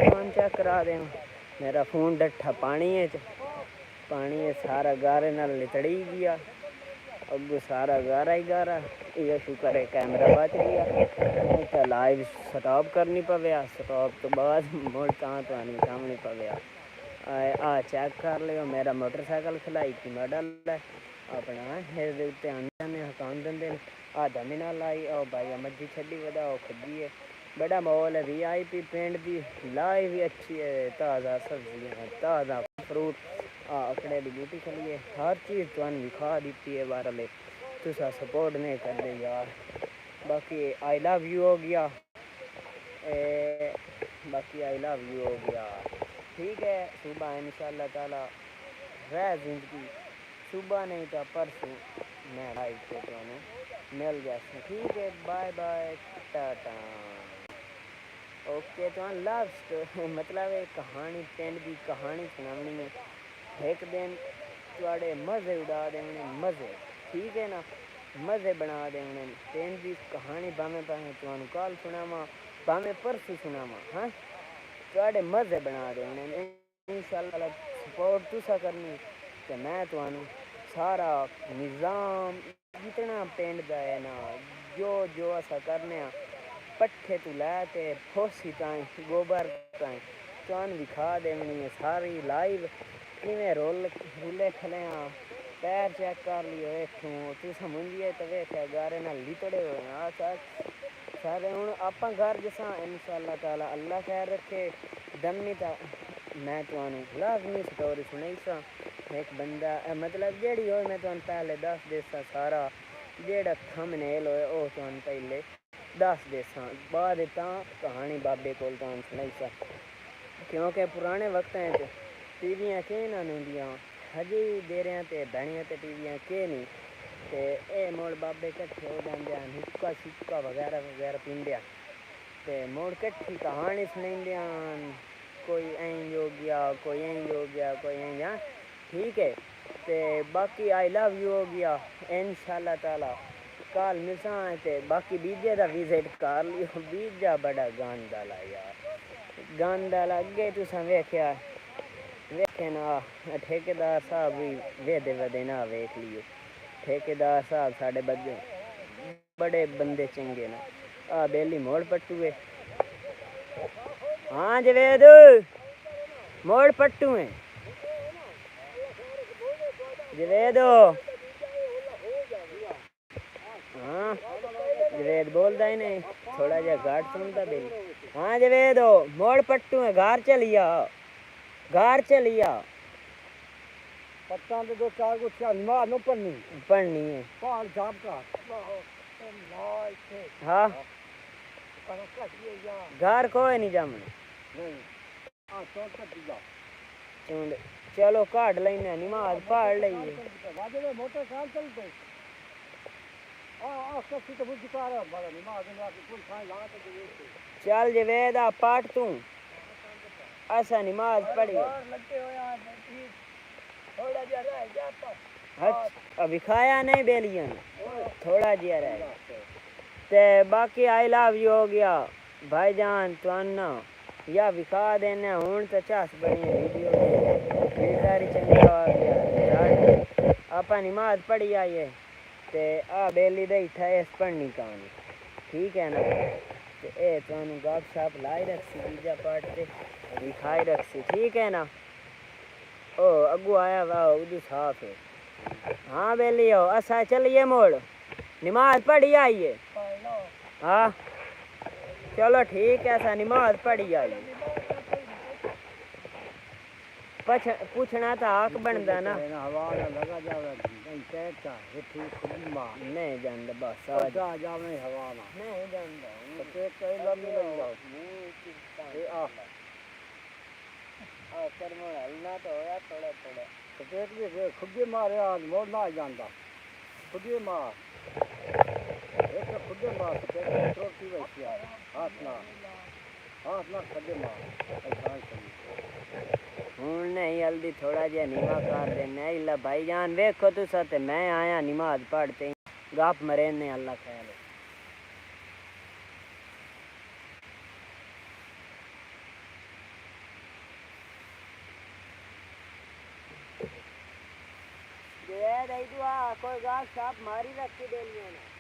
फोन चेक करा दें मेरा फोन डट्ठा पानी है सारा गारे नाल लितड़ी गया अगू सारा गारा ही गारा ये शुक्र है कैमरा बच गया तो लाइव स्टॉप करनी पवे स्टॉप तो बाद मुड़ कहाँ तो आनी सामने पवे चेक कर लियो मेरा मोटरसाइकिल खिलाई की मॉडल है अपना उत्ते आने हकान देंदे आधा ना लाई आओ भाई मर्जी छड़ी वदा खजी है बड़ा माहौल है वीआईपी पिंड दी लाई भी अच्छी है ताज़ा सब्जियां ताज़ा फ्रूट अकड़े दी बूटी खली है हर चीज़ तुहानू दिखा दी है बारले तुसा सपोर्ट नहीं कर दे यार बाकी आई लव यू हो गया ठीक है सुबह इंशाल्लाह ताला रह जिंदगी सुबह नहीं तो परसों मैं लाइव पे तुहानू मिल जाए ठीक है बाय बाय टाटा ओके तो लास्ट मतलब एक कहानी पिंड की कहानी सुनानी है एक दिन थोड़े मज़े उड़ा देने मज़े ठीक है ना मज़े बना देने पिंड की कहानी भावें तुहानू कल सुनावा भावें परसों सुनावा हाँ थोड़े मज़े बना देने इंशाल्लाह सपोर्ट तुसा करनी तो मैं तुहानू सारा निज़ाम जितना पिंड का है ना जो असा करने पट्ठे तू लैते फोसी ताई गोबर ताई तुहानू दिखा देनी है सारी लाइव किवें रुले खले पैर चेक कर लियो इथों तू समझिए तो वेख्या गारे नाल लितड़े हुए सारे हुण आपां घर जसा इंशाल्लाह ताला अल्लाह खैर रखे दमी ता मैं तुहानू लाजमी स्टोरी सुनाई सा एक बंदा मतलब जेड़ी होए मैं तुहानू पहले दस देसा सारा जेड़ा थंबनेल होए ओ तुहानू पहले दस देसा बाद कहानी बाबे कोल तुहानू सुनाई सा क्योंकि पुराने वक्तें च टीवियां के ना होंदियां हजे देरियां ते बहनियां ते टीवियां के नहीं ते ए मोड़ बाबे कट्ठे हो जाते हैं हुक्का शुक्का वगैरह पींदे ते मोड़ कट्ठी कहानी सुनाइंदे कोई ऐं हो गया कोई ऐं हो गया कोई ऐं ठीक है ते बाकी आई लव यू हो गया इंशाल्लाह ताला कल मिसा ते बाकी बीजे का विजिट कर लियो बीजा बड़ा गंद आला यार गंद आला अगे तुसा वेख्या ना ठेकेदार साहब भी वेदे ना वेख लियो ठेकेदार साहब साढ़े बड़े बंदे चंगे ना बेली मोड़ पट्टू है हाँ जवेद मोड़ पट्टू है जवेद हाँ जवेद बोलता ही नहीं थोड़ा जा घाट सुनता बेली हाँ जवेद मोड़ पट्टू है घर चलिया पत्ता तो दो चार कुछ नमाज नो पढ़नी है पाल जाप का हाँ घर कोई नहीं जामने चलो काट लेना नमाज पढ़ लीजिए चल जवेद पाठ तू ऐसा नमाज पढ़ी अभी खाया नहीं बेलियन थोड़ा जिया रह ते बाकी आई लव यू हो गया भाईजान तुआना या विखा देने हूँ तो चास बनी वीडियो सारी चंगा हो गया आपा नमाज पढ़ी आइए ते आ बेली दे इठा इस पढ़नी कहानी ठीक है ना ते ए तुहानू गप शप लाई रखसी दूजा पार्ट ते दिखाई रखसी ठीक है ना ओ अगू आया वाह उदू साफ है हाँ बेली हो असा चलिए मोड़ नमाज पढ़ी आइए हाँ चलो ठीक है ऐसा नमाज पढ़ी आइए पूछना था हक बनता ना हवा ना लगा जावे नहीं जानता बस आ जावे हवा ना नहीं जानता तो कई लम्बी लग जाओ आ कर मोड़ हलना तो होया थोड़ा थोड़ा सफेद भी खुद मारे आज मोड़ ना जानता खुद मार एक खुद मार सफेद छोटी वैसी हाथ ना खुद मार हूँ नहीं जल्दी थोड़ा जिहा नीवा कर देना इला भाईजान वेखो तुसा ते मैं आया नमाज पढ़ते गप मरे ने अल्लाह खैर कोई गाछ साफ मारी रखी देलियो ना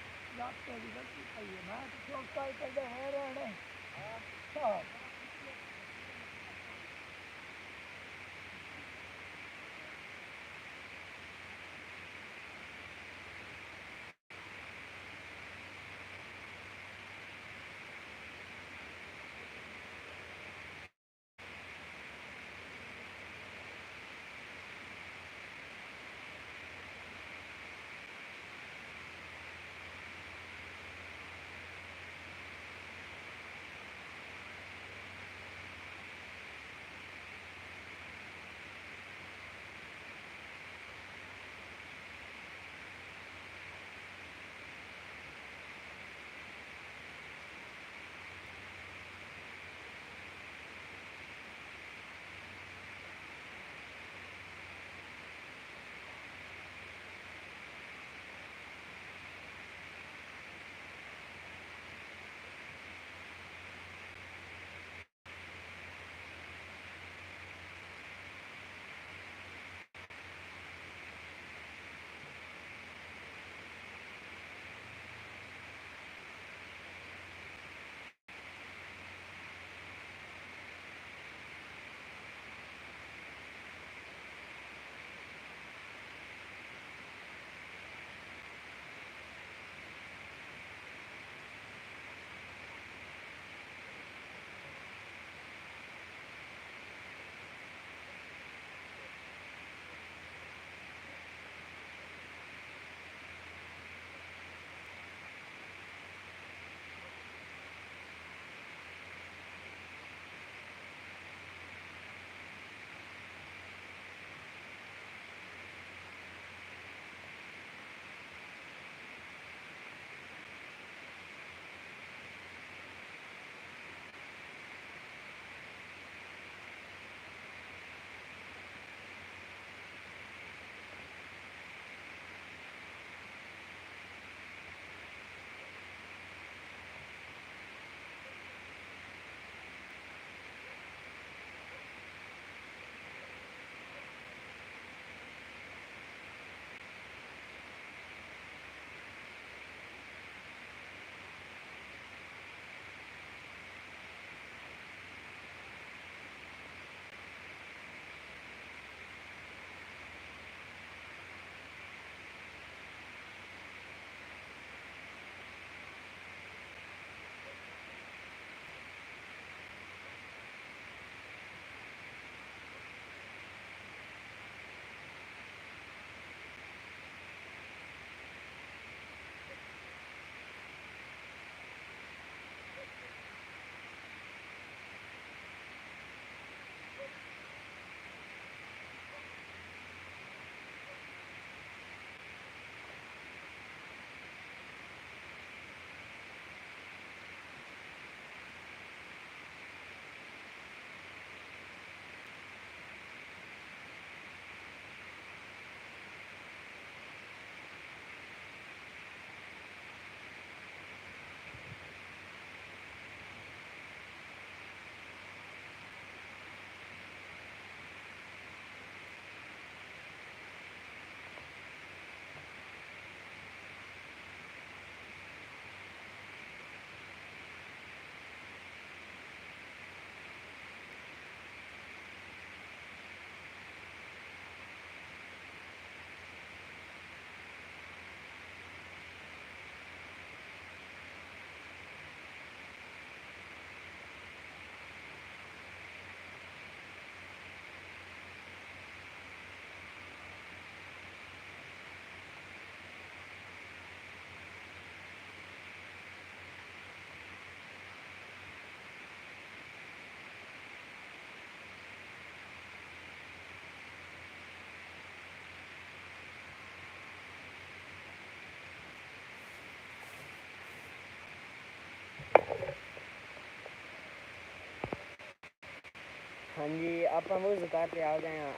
हाँ जी, आप वज़ू करके आ गए हैं।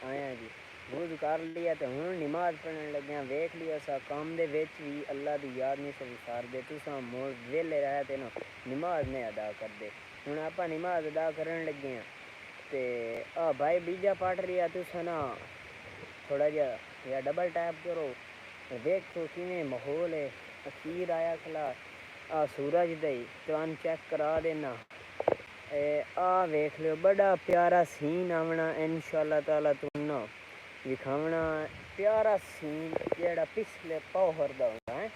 आए हैं जी, वज़ू कर लिया तो हुण नमाज पढ़न लगे हैं। वेख लिया सा काम दे विच भी अल्लाह दी याद नहीं सी विसारदे। तुसां मुड़ वेले रहे ते ना नमाज नहीं अदा करदे। हुण आप नमाज अदा करन लगे हैं ते भाई बीजा पढ़ रही है। तुसां ना थोड़ा जा या डबल टैप करो, देखो किवें माहौल है। अखीर आया खला सूरज दे तो चेक करा देना। वेख लो बड़ा प्यारा सीन आवना इंशाअल्लाह ताला तुमना दिखावना। प्यारा सीन जेड़ा पिछले पौहर दा होंदा है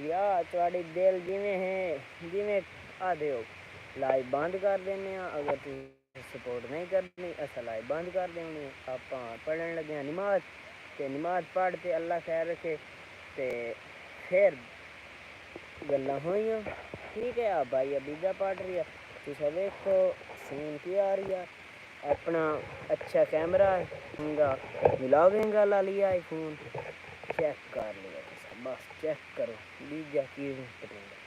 या तुहाडी दिल जिवें है जिवें आ दियो लाइव बंद कर देने। अगर तुम सपोर्ट नहीं करनी असा लाइव बंद कर देने। आप पढ़न लगे नमाज ते नमाज पढ़ते अल्लाह खैर रखे ते फिर गल्लां होइयां। ठीक है भाई अबीदा पढ़ रही है। तुसा देखो सीन की आ रही है। अपना अच्छा कैमरा होगा, व्लॉगिंग ला लिया आईफोन चेक कर लिया। तुसा बस चेक करो बीजा की पटेंगा।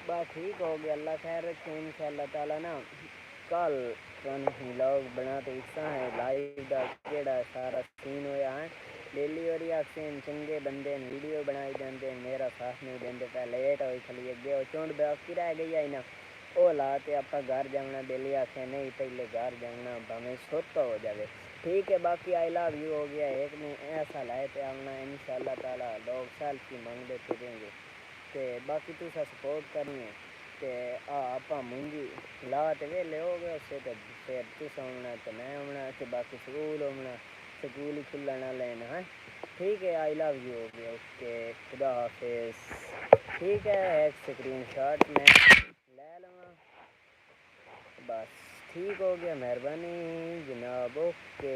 बस ठीक हो गया। अल्लाह खैर रखे इंशाअल्लाह ताला ना कल व्लॉग बनाते हिस्सा है लाइव दा केड़ा सारा सीन होया है। डेली और आखिर चंगे बंदे वीडियो बनाई जाते मेरा साथ नहीं देंगे। पहले लेट हो खली अगे चौंड बाकी रह गई है ना वो ला के आप घर जाना। डेली आखे नहीं पहले घर जाना भावें सुत हो जाए। ठीक है बाकी आई लव यू हो गया। एक ने ऐसा लाए थे आना इंशाअल्लाह ताला लोग सेल्फी मांगते फिरेंगे ते बाकी तुसा सपोर्ट करनी है ते आप मुंजी ला ते वेले हो गए उससे तो फिर तुस आना तो मैं आना तो बाकी स्कूल आना स्कूल ही खुलना लेना है। ठीक है आई लव यू हो गया। ओके खुदा हाफिज़। ठीक है एक स्क्रीन शॉट में ले लूँगा बस ठीक हो गया। मेहरबानी जनाब। ओके।